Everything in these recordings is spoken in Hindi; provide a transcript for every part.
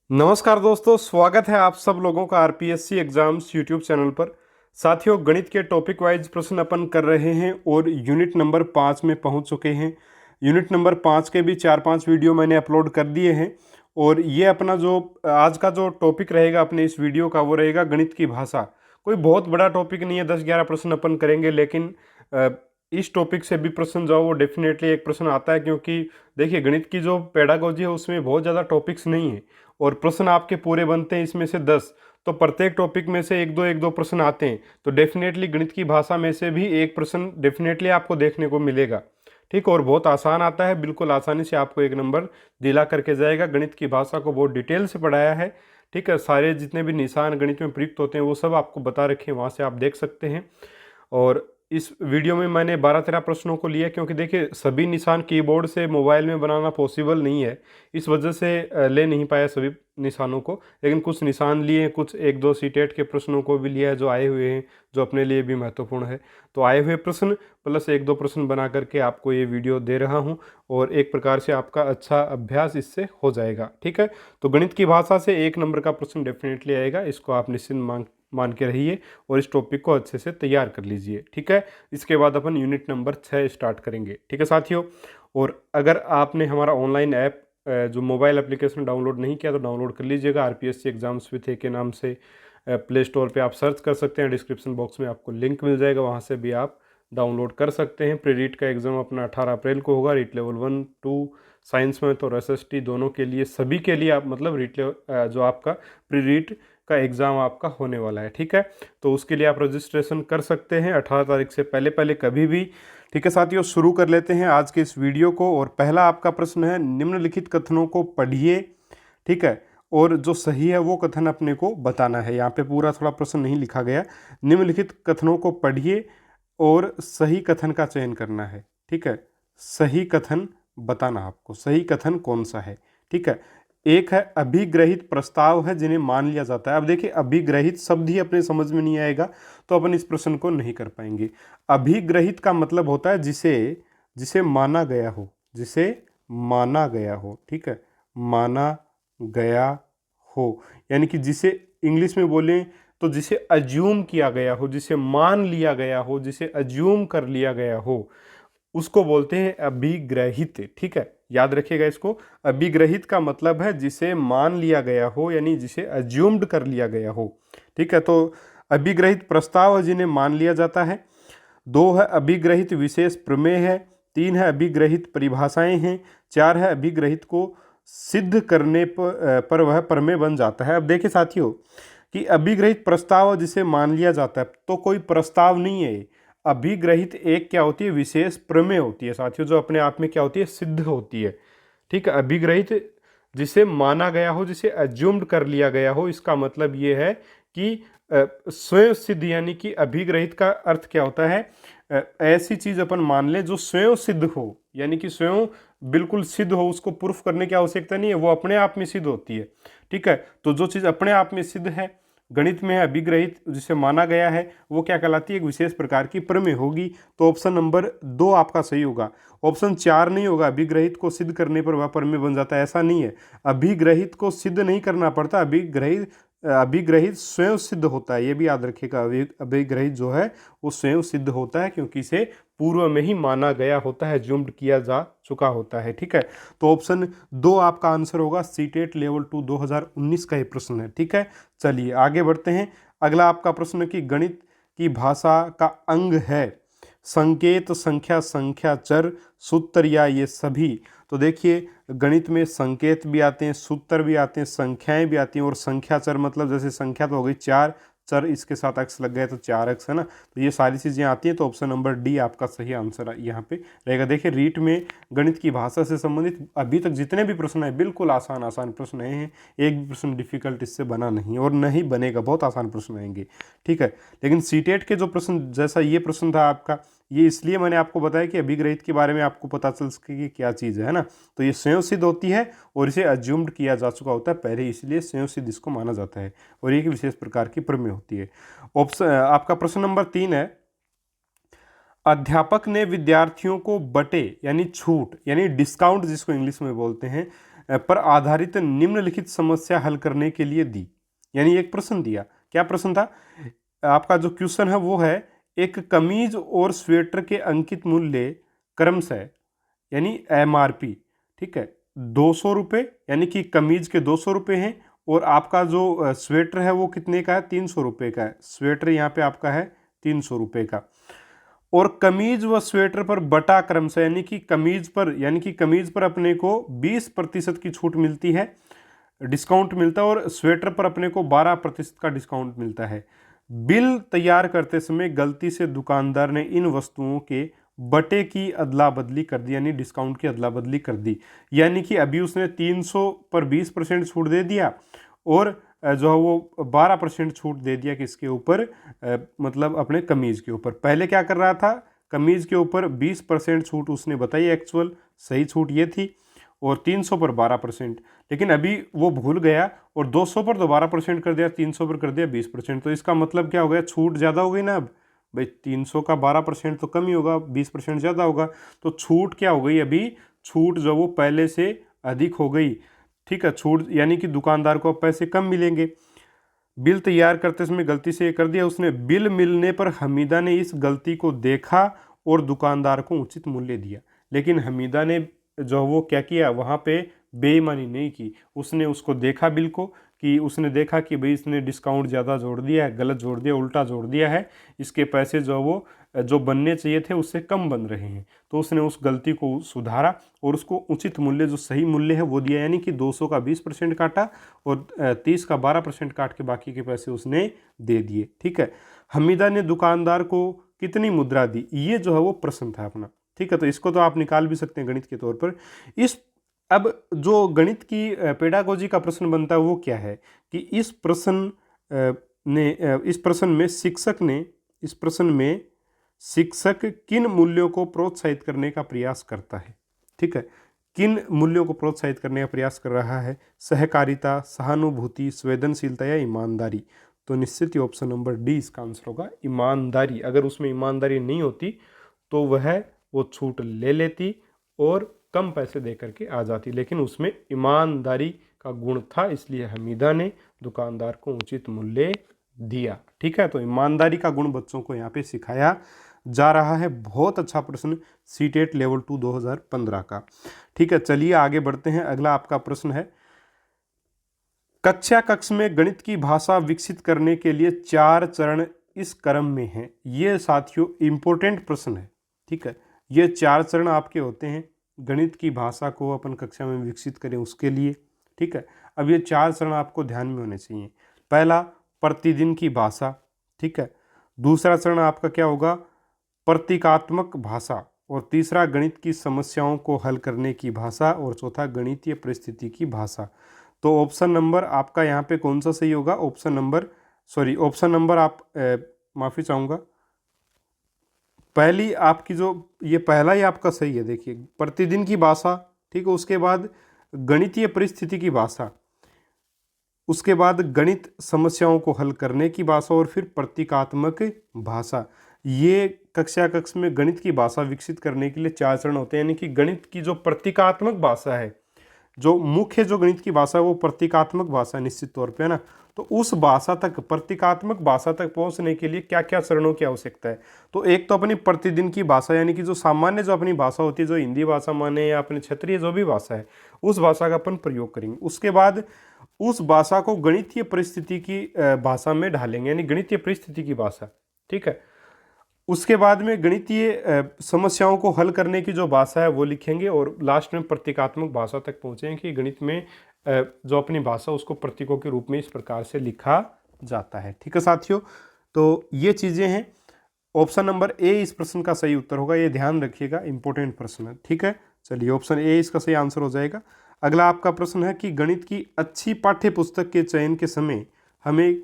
नमस्कार दोस्तों, स्वागत है आप सब लोगों का आरपीएससी एग्जाम्स यूट्यूब चैनल पर। साथियों, गणित के टॉपिक वाइज प्रश्न अपन कर रहे हैं और यूनिट नंबर 5 में पहुंच चुके हैं। यूनिट नंबर 5 के भी 4-5 वीडियो मैंने अपलोड कर दिए हैं और ये अपना जो आज का जो टॉपिक रहेगा अपने इस वीडियो का वो रहेगा गणित की भाषा। कोई बहुत बड़ा टॉपिक नहीं है, 10-11 प्रश्न अपन करेंगे, लेकिन इस टॉपिक से भी प्रश्न जो वो डेफिनेटली एक प्रश्न आता है, क्योंकि देखिए गणित की जो पेडागोजी है उसमें बहुत ज़्यादा टॉपिक्स नहीं है और प्रश्न आपके पूरे बनते हैं इसमें से 10। तो प्रत्येक टॉपिक में से एक दो प्रश्न आते हैं, तो डेफिनेटली गणित की भाषा में से भी एक प्रश्न डेफिनेटली आपको देखने को मिलेगा। ठीक, और बहुत आसान आता है, बिल्कुल आसानी से आपको एक नंबर दिला करके जाएगा। गणित की भाषा को बहुत डिटेल से पढ़ाया है। ठीक है, सारे जितने भी निशान गणित में प्रयुक्त होते हैं वो सब आपको बता रखे हैं, वहाँ से आप देख सकते हैं। और इस वीडियो में मैंने 12-13 प्रश्नों को लिया, क्योंकि देखिए सभी निशान कीबोर्ड से मोबाइल में बनाना पॉसिबल नहीं है, इस वजह से ले नहीं पाया सभी निशानों को, लेकिन कुछ निशान लिए हैं, कुछ 1-2 सीटेट के प्रश्नों को भी लिया है जो आए हुए हैं, जो अपने लिए भी महत्वपूर्ण है। तो आए हुए प्रश्न प्लस 1-2 प्रश्न बना करके आपको ये वीडियो दे रहा हूँ और एक प्रकार से आपका अच्छा अभ्यास इससे हो जाएगा। ठीक है, तो गणित की भाषा से 1 नंबर का प्रश्न डेफिनेटली आएगा, इसको आप निश्चिंत मान के रहिए और इस टॉपिक को अच्छे से तैयार कर लीजिए। ठीक है, इसके बाद अपन यूनिट नंबर 6 स्टार्ट करेंगे। ठीक है साथियों, और अगर आपने हमारा ऑनलाइन ऐप जो मोबाइल एप्लीकेशन डाउनलोड नहीं किया तो डाउनलोड कर लीजिएगा। आरपीएससी एग्जाम्स विथ ए के नाम से प्ले स्टोर पे आप सर्च कर सकते हैं, डिस्क्रिप्शन बॉक्स में आपको लिंक मिल जाएगा, वहाँ से भी आप डाउनलोड कर सकते हैं। प्री रीट का एग्ज़ाम अपना 18 अप्रैल को होगा। रीट लेवल 1-2 साइंस में तो एसएसटी दोनों के लिए, सभी के लिए आप मतलब जो आपका प्री रीट का एग्ज़ाम आपका होने वाला है। ठीक है, तो उसके लिए आप रजिस्ट्रेशन कर सकते हैं 18 तारीख से पहले पहले कभी भी। ठीक है साथियों, शुरू कर लेते हैं आज के इस वीडियो को। और पहला आपका प्रश्न है, निम्नलिखित कथनों को पढ़िए। ठीक है, और जो सही है वो कथन अपने को बताना है। यहाँ पे पूरा थोड़ा प्रश्न नहीं लिखा गया। निम्नलिखित कथनों को पढ़िए और सही कथन का चयन करना है। ठीक है, सही कथन बताना आपको, सही कथन कौन सा है। ठीक है, एक है अभिग्रहित प्रस्ताव है जिन्हें मान लिया जाता है। अब देखिए अभिग्रहित शब्द ही अपने समझ में नहीं आएगा तो अपन इस प्रश्न को नहीं कर पाएंगे। अभिग्रहित का मतलब होता है जिसे जिसे माना गया हो, जिसे माना गया हो। ठीक है, माना गया हो, यानी कि जिसे इंग्लिश में बोलें तो जिसे अज्यूम किया गया हो, जिसे मान लिया गया हो, जिसे अज्यूम कर लिया गया हो, उसको बोलते हैं अभिग्रहित। ठीक है, याद रखिएगा इसको। अभिग्रहित का मतलब है जिसे मान लिया गया हो, यानी जिसे अज्यूम्ड कर लिया गया हो। ठीक है, तो अभिग्रहित प्रस्ताव है जिन्हें मान लिया जाता है। 2 है अभिग्रहित विशेष प्रमेय है। 3 है अभिग्रहित परिभाषाएं हैं। 4 है अभिग्रहित को सिद्ध करने पर वह प्रमेय बन जाता है। अब देखिए साथियों कि अभिग्रहित प्रस्ताव जिसे मान लिया जाता है तो कोई प्रस्ताव नहीं है। अभिग्रहित एक क्या होती है, विशेष प्रमेय होती है साथियों, जो अपने आप में क्या होती है, सिद्ध होती है। ठीक है, अभिग्रहित जिसे माना गया हो, जिसे अज्यूम्ड कर लिया गया हो, इसका मतलब ये है कि स्वयं सिद्ध, यानी कि अभिग्रहित का अर्थ क्या होता है, ऐसी चीज अपन मान लें जो स्वयं सिद्ध हो, यानी कि स्वयं बिल्कुल सिद्ध हो, उसको प्रूफ करने की आवश्यकता नहीं है, वो अपने आप में सिद्ध होती है। ठीक है, तो जो चीज़ अपने आप में सिद्ध है, गणित में है अभिग्रहित, जिसे माना गया है, वो क्या कहलाती है, एक विशेष प्रकार की प्रमेय होगी। तो ऑप्शन नंबर 2 आपका सही होगा। ऑप्शन 4 नहीं होगा, अभिग्रहित को सिद्ध करने पर वह प्रमेय बन जाता है, ऐसा नहीं है। अभिग्रहित को सिद्ध नहीं करना पड़ता, अभिग्रहित स्वयं सिद्ध होता है, ये भी याद रखिएगा। अभिग्रहित जो है वो स्वयं सिद्ध होता है, क्योंकि इसे पूर्व में ही माना गया होता है, ज्यूम्ड किया जा चुका होता है। ठीक है, तो ऑप्शन 2 आपका आंसर होगा। सीटेट लेवल 2 2019 का ये प्रश्न है। ठीक है, चलिए आगे बढ़ते हैं। अगला आपका प्रश्न कि गणित की भाषा का अंग है संकेत, संख्या, संख्या चर, सूत्र या ये सभी। तो देखिए गणित में संकेत भी आते हैं, सूत्र भी आते हैं, संख्याएं भी आती हैं, और संख्या चर मतलब जैसे संख्या तो हो गई 4, चर इसके साथ अक्स लग गए तो 4 अक्स है ना, तो ये सारी चीज़ें आती हैं। तो ऑप्शन नंबर डी आपका सही आंसर यहाँ पे रहेगा। देखिए रीट में गणित की भाषा से संबंधित अभी तक जितने भी प्रश्न हैं बिल्कुल आसान आसान प्रश्न आए हैं, एक भी प्रश्न डिफिकल्ट इससे बना नहीं और नहीं बनेगा, बहुत आसान प्रश्न आएंगे। ठीक है, लेकिन सीटेट के जो प्रश्न, जैसा ये प्रश्न था आपका, ये इसलिए मैंने आपको बताया कि अभिग्रहित के बारे में आपको पता चल सके कि क्या चीज़ है ना, तो ये स्वयं सिद्ध होती है और इसे अज्यूम्ड किया जा चुका होता है पहले, इसलिए स्वयं सिद्ध इसको माना जाता है और एक विशेष प्रकार की प्रमेय होती है। ऑप्शन आपका प्रश्न नंबर 3 है, अध्यापक ने विद्यार्थियों को बटे यानी छूट यानी डिस्काउंट जिसको इंग्लिश में बोलते हैं पर आधारित निम्नलिखित समस्या हल करने के लिए दी। यानी एक प्रश्न दिया। क्या प्रश्न था? आपका जो क्वेश्चन है वो है, एक कमीज और स्वेटर के अंकित मूल्य क्रमशः यानी MRP, ठीक है, 200 रुपये, यानी कि कमीज के 200 रुपये हैं और आपका जो स्वेटर है वो कितने का है? 300 रुपये का है। स्वेटर यहाँ पे आपका है 300 रुपये का। और कमीज व स्वेटर पर बटा क्रमशः, यानी कि कमीज पर अपने को 20% की छूट मिलती है, डिस्काउंट मिलता है, और स्वेटर पर अपने को 12% का डिस्काउंट मिलता है। बिल तैयार करते समय गलती से दुकानदार ने इन वस्तुओं के बटे की अदला बदली कर दी, यानी डिस्काउंट की अदला बदली कर दी। यानी कि अभी उसने 300 पर 20% छूट दे दिया और जो है वो 12% छूट दे दिया किसके ऊपर? मतलब अपने कमीज के ऊपर। पहले क्या कर रहा था? कमीज के ऊपर 20% छूट उसने बताई, एक्चुअल सही छूट ये थी, और 300 पर 12%। लेकिन अभी वो भूल गया और 200 पर तो 12% कर दिया, 300 पर कर दिया 20%। तो इसका मतलब क्या हो गया? छूट ज़्यादा हो गई ना। अब भाई 300 का 12% तो कम ही होगा, 20% ज़्यादा होगा। तो छूट क्या हो गई? अभी छूट जो वो पहले से अधिक हो गई, ठीक है। छूट यानी कि दुकानदार को अब पैसे कम मिलेंगे। बिल तैयार करते समय गलती से ये कर दिया उसने। बिल मिलने पर हमीदा ने इस गलती को देखा और दुकानदार को उचित मूल्य दिया। लेकिन हमीदा ने जो वो क्या किया, वहाँ पे बेईमानी नहीं की। उसने उसको देखा बिल को, कि उसने देखा कि भाई इसने डिस्काउंट ज़्यादा जोड़ दिया है, गलत जोड़ दिया, उल्टा जोड़ दिया है, इसके पैसे जो बनने चाहिए थे उससे कम बन रहे हैं। तो उसने उस गलती को सुधारा और उसको उचित मूल्य, जो सही मूल्य है वो दिया। यानी कि 200 का 20% काटा और 30 का 12% काट के बाकी के पैसे उसने दे दिए, ठीक है। हमीदा ने दुकानदार को कितनी मुद्रा दी? ये जो है वो प्रश्न था अपना, ठीक है। तो इसको तो आप निकाल भी सकते हैं गणित के तौर पर। अब जो गणित की पेडागोजी का प्रश्न बनता है वो क्या है कि इस प्रश्न में शिक्षक किन मूल्यों को प्रोत्साहित करने का प्रयास करता है, ठीक है। किन मूल्यों को प्रोत्साहित करने का प्रयास कर रहा है? सहकारिता, सहानुभूति, संवेदनशीलता या ईमानदारी? तो निश्चित ही ऑप्शन नंबर डी इसका आंसर होगा, ईमानदारी। अगर उसमें ईमानदारी नहीं होती तो वो छूट ले लेती और कम पैसे दे करके आ जाती, लेकिन उसमें ईमानदारी का गुण था, इसलिए हमीदा ने दुकानदार को उचित मूल्य दिया, ठीक है। तो ईमानदारी का गुण बच्चों को यहाँ पे सिखाया जा रहा है। बहुत अच्छा प्रश्न सीटेट लेवल 2 2015 का, ठीक है। चलिए आगे बढ़ते हैं। अगला आपका प्रश्न है, कक्ष में गणित की भाषा विकसित करने के लिए 4 चरण इस क्रम में हैं। ये साथियों इंपॉर्टेंट प्रश्न है, ठीक है। ये 4 चरण आपके होते हैं गणित की भाषा को अपन कक्षा में विकसित करें उसके लिए, ठीक है। अब ये 4 चरण आपको ध्यान में होने चाहिए। पहला, प्रतिदिन की भाषा, ठीक है। दूसरा चरण आपका क्या होगा? प्रतीकात्मक भाषा। और तीसरा, गणित की समस्याओं को हल करने की भाषा। और चौथा, गणितीय परिस्थिति की भाषा। तो ऑप्शन नंबर आपका यहाँ पे कौन सा सही होगा? ऑप्शन नंबर आप माफ़ी चाहूँगा, पहली आपकी जो ये पहला ही आपका सही है। देखिए, प्रतिदिन की भाषा, ठीक है। उसके बाद गणितीय परिस्थिति की भाषा, उसके बाद गणित समस्याओं को हल करने की भाषा और फिर प्रतीकात्मक भाषा। ये कक्ष में गणित की भाषा विकसित करने के लिए 4 चरण होते हैं। यानी कि गणित की जो प्रतीकात्मक भाषा है, जो मुख्य जो गणित की भाषा है वो प्रतीकात्मक भाषा है निश्चित तौर पे, है ना। तो उस भाषा तक, प्रतीकात्मक भाषा तक पहुंचने के लिए क्या क्या चरणों की आवश्यकता है? तो एक तो अपनी प्रतिदिन की भाषा, यानी कि जो सामान्य जो अपनी भाषा होती है, जो हिंदी भाषा माने या अपने क्षेत्रीय जो भी भाषा है, उस भाषा का अपन प्रयोग करेंगे। उसके बाद उस भाषा को गणितीय परिस्थिति की भाषा में ढालेंगे, यानी गणितीय परिस्थिति की भाषा, ठीक है। उसके बाद में गणितीय समस्याओं को हल करने की जो भाषा है वो लिखेंगे और लास्ट में प्रतीकात्मक भाषा तक पहुँचेंगे कि गणित में जो अपनी भाषा उसको प्रतीकों के रूप में इस प्रकार से लिखा जाता है, ठीक है साथियों। तो ये चीज़ें हैं। ऑप्शन नंबर ए इस प्रश्न का सही उत्तर होगा, ये ध्यान रखिएगा, इंपॉर्टेंट प्रश्न है, ठीक है। चलिए, ऑप्शन ए इसका सही आंसर हो जाएगा। अगला आपका प्रश्न है कि गणित की अच्छी पाठ्य पुस्तक के चयन के समय हमें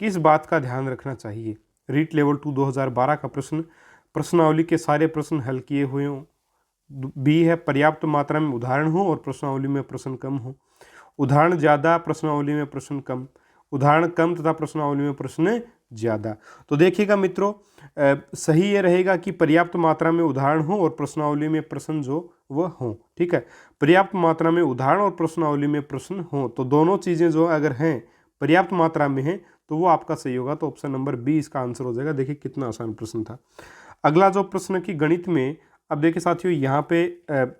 किस बात का ध्यान रखना चाहिए? रीट लेवल 2 2012 का प्रश्न। प्रश्नावली के सारे प्रश्न हल किए हुए हों। बी है, पर्याप्त मात्रा में उदाहरण हो और प्रश्नावली में प्रश्न कम हो। उदाहरण ज़्यादा, प्रश्नावली में प्रश्न कम। उदाहरण कम तथा प्रश्नावली में प्रश्न ज़्यादा। तो देखिएगा मित्रों, सही ये रहेगा कि पर्याप्त मात्रा में उदाहरण हो और प्रश्नावली में प्रश्न जो वह हों। ठीक है, पर्याप्त मात्रा में उदाहरण और प्रश्नावली में प्रश्न हों, तो दोनों चीज़ें जो अगर हैं पर्याप्त मात्रा में हैं तो वो आपका सही होगा। तो ऑप्शन नंबर बी इसका आंसर हो जाएगा। देखिए कितना आसान प्रश्न था। अगला जो प्रश्न की गणित में, अब देखिए साथियों यहाँ पे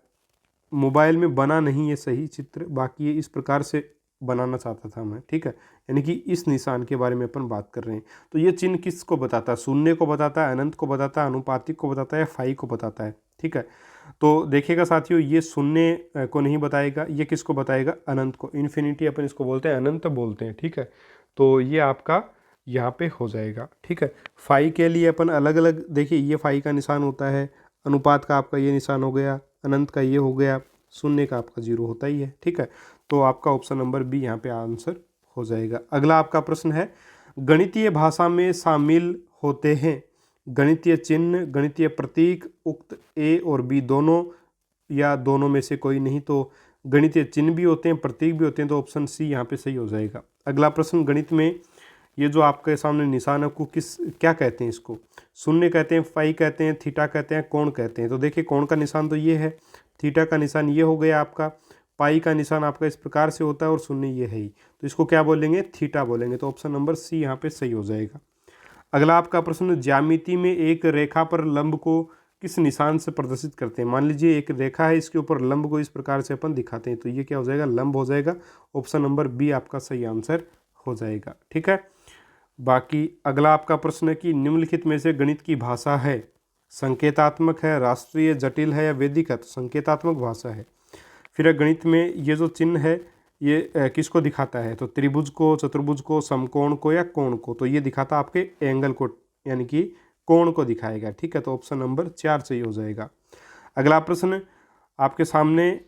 मोबाइल में बना नहीं है सही चित्र, बाकी ये इस प्रकार से बनाना चाहता था मैं। ठीक है, यानी कि इस निशान के बारे में अपन बात कर रहे हैं। तो ये चिन्ह किसको बताता है? शून्य को बताता है, अनंत को बताता है, अनुपातिक को बताता है, या फाई को बताता है। ठीक है, तो देखिएगा साथियों, ये शून्य को नहीं बताएगा, ये किसको बताएगा? अनंत को। इन्फिनिटी अपन इसको बोलते हैं, अनंत बोलते हैं। ठीक है, तो ये आपका यहाँ पे हो जाएगा। ठीक है, फाई के लिए अपन अलग अलग, देखिए ये फाई का निशान होता है, अनुपात का आपका ये निशान हो गया, अनंत का ये हो गया, शून्य का आपका जीरो होता ही है। ठीक है, तो आपका ऑप्शन नंबर बी यहाँ पे आंसर हो जाएगा। अगला आपका प्रश्न है, गणितीय भाषा में शामिल होते हैं गणितीय चिन्ह, गणितीय प्रतीक, उक्त ए और बी दोनों या दोनों में से कोई नहीं। तो गणितीय चिन्ह भी होते हैं, प्रतीक भी होते हैं, तो ऑप्शन सी यहाँ पे सही हो जाएगा। अगला प्रश्न, गणित में ये जो आपके सामने निशान है को क्या कहते हैं? इसको शून्य कहते हैं, फाई कहते हैं, थीटा कहते हैं, कोण कहते हैं। तो देखिए कोण का निशान तो ये है, थीटा का निशान ये हो गया आपका, पाई का निशान आपका इस प्रकार से होता है, और शून्य ये है ही, तो इसको क्या बोलेंगे? थीटा बोलेंगे। तो ऑप्शन नंबर सी यहाँ पे सही हो जाएगा। अगला आपका प्रश्न, ज्यामिति में एक रेखा पर लंब को किस निशान से प्रदर्शित करते हैं? मान लीजिए एक रेखा है, इसके ऊपर लंब को इस प्रकार से अपन दिखाते हैं, तो ये क्या हो जाएगा? लंब हो जाएगा। ऑप्शन नंबर बी आपका सही आंसर हो जाएगा। ठीक है, बाकी अगला आपका प्रश्न है कि निम्नलिखित में से गणित की भाषा है संकेतात्मक है, राष्ट्रीय, जटिल है, या वैदिक है? तो संकेतात्मक भाषा है। फिर गणित में ये जो चिन्ह है ये किसको दिखाता है? तो त्रिभुज को, चतुर्भुज को, समकोण को, या कोण को? तो ये दिखाता आपके एंगल को, यानी कि कोण को दिखाएगा। ठीक है, तो ऑप्शन नंबर 4 सही हो जाएगा। अगला प्रश्न, आपके सामने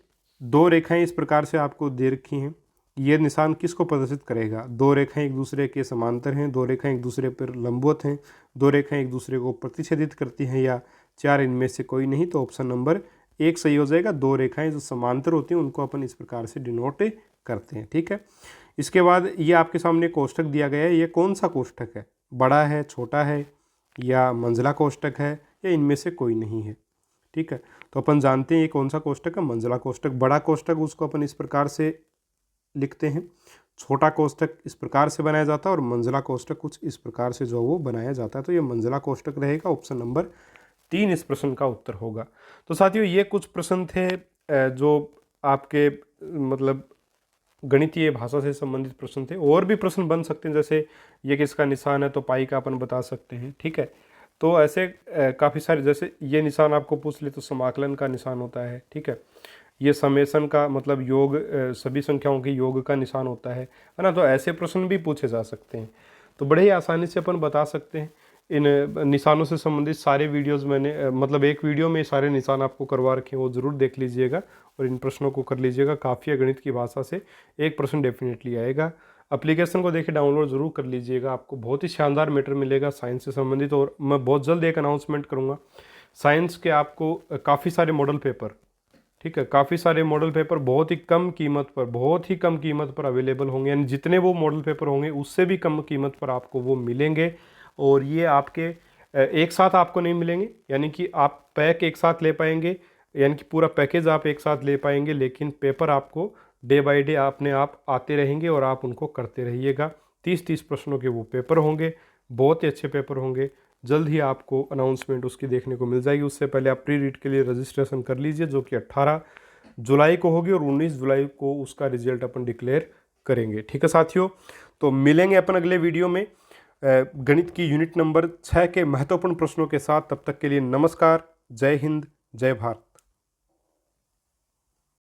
दो रेखाएं इस प्रकार से आपको दे रखी हैं, ये निशान किसको प्रदर्शित करेगा? दो रेखाएं एक दूसरे के समांतर हैं, दो रेखाएं एक दूसरे पर लंबवत हैं, दो रेखाएं एक दूसरे को प्रतिच्छेदित करती हैं, या चार इनमें से कोई नहीं? तो ऑप्शन नंबर 1 सही हो जाएगा। दो रेखाएं जो समांतर होती हैं उनको अपन इस प्रकार से डिनोट करते हैं। ठीक है, इसके बाद ये आपके सामने कोष्टक दिया गया है, ये कौन सा कोष्टक है? बड़ा है, छोटा है, या मंझला कोष्टक है, या इनमें से कोई नहीं है? ठीक है, तो अपन जानते हैं ये कौन सा कोष्टक है? मंझला कोष्टक। बड़ा कोष्टक उसको अपन इस प्रकार से लिखते हैं, छोटा कोष्टक इस प्रकार से बनाया जाता है, और मंझला कोष्टक कुछ इस प्रकार से जो वो बनाया जाता है। तो ये मंझला कोष्टक रहेगा। ऑप्शन नंबर 3 इस प्रश्न का उत्तर होगा। तो साथियों ये कुछ प्रश्न थे जो आपके मतलब गणितीय भाषा से संबंधित प्रश्न थे। और भी प्रश्न बन सकते हैं, जैसे ये किसका निशान है, तो पाई का अपन बता सकते हैं। ठीक है, तो ऐसे काफ़ी सारे, जैसे ये निशान आपको पूछ ले तो समाकलन का निशान होता है। ठीक है, ये समेसन का मतलब योग, सभी संख्याओं के योग का निशान होता है ना? तो ऐसे प्रश्न भी पूछे जा सकते हैं। तो बड़े ही आसानी से अपन बता सकते हैं। इन निशानों से संबंधित सारे वीडियोस मैंने मतलब एक वीडियो में सारे निशान आपको करवा रखे हैं, वो ज़रूर देख लीजिएगा और इन प्रश्नों को कर लीजिएगा। काफ़ी है, गणित की भाषा से एक प्रश्न डेफिनेटली आएगा। एप्लीकेशन को देखिए, डाउनलोड ज़रूर कर लीजिएगा, आपको बहुत ही शानदार मैटर मिलेगा साइंस से संबंधित। और मैं बहुत जल्द एक अनाउंसमेंट करूँगा साइंस के, आपको काफ़ी सारे मॉडल पेपर, ठीक है, काफ़ी सारे मॉडल पेपर बहुत ही कम कीमत पर, बहुत ही कम कीमत पर अवेलेबल होंगे। यानी जितने वो मॉडल पेपर होंगे उससे भी कम कीमत पर आपको वो मिलेंगे। और ये आपके एक साथ आपको नहीं मिलेंगे, यानी कि आप पैक एक साथ ले पाएंगे, यानी कि पूरा पैकेज आप एक साथ ले पाएंगे, लेकिन पेपर आपको डे बाय डे अपने आप आते रहेंगे और आप उनको करते रहिएगा। 30-30 प्रश्नों के वो पेपर होंगे, बहुत ही अच्छे पेपर होंगे। जल्द ही आपको अनाउंसमेंट उसकी देखने को मिल जाएगी। उससे पहले आप प्री रीड के लिए रजिस्ट्रेशन कर लीजिए, जो कि 18 जुलाई को होगी, और 19 जुलाई को उसका रिजल्ट अपन डिक्लेयर करेंगे। ठीक है साथियों, तो मिलेंगे अपन अगले वीडियो में गणित की यूनिट नंबर 6 के महत्वपूर्ण प्रश्नों के साथ। तब तक के लिए नमस्कार, जय हिंद, जय भारत।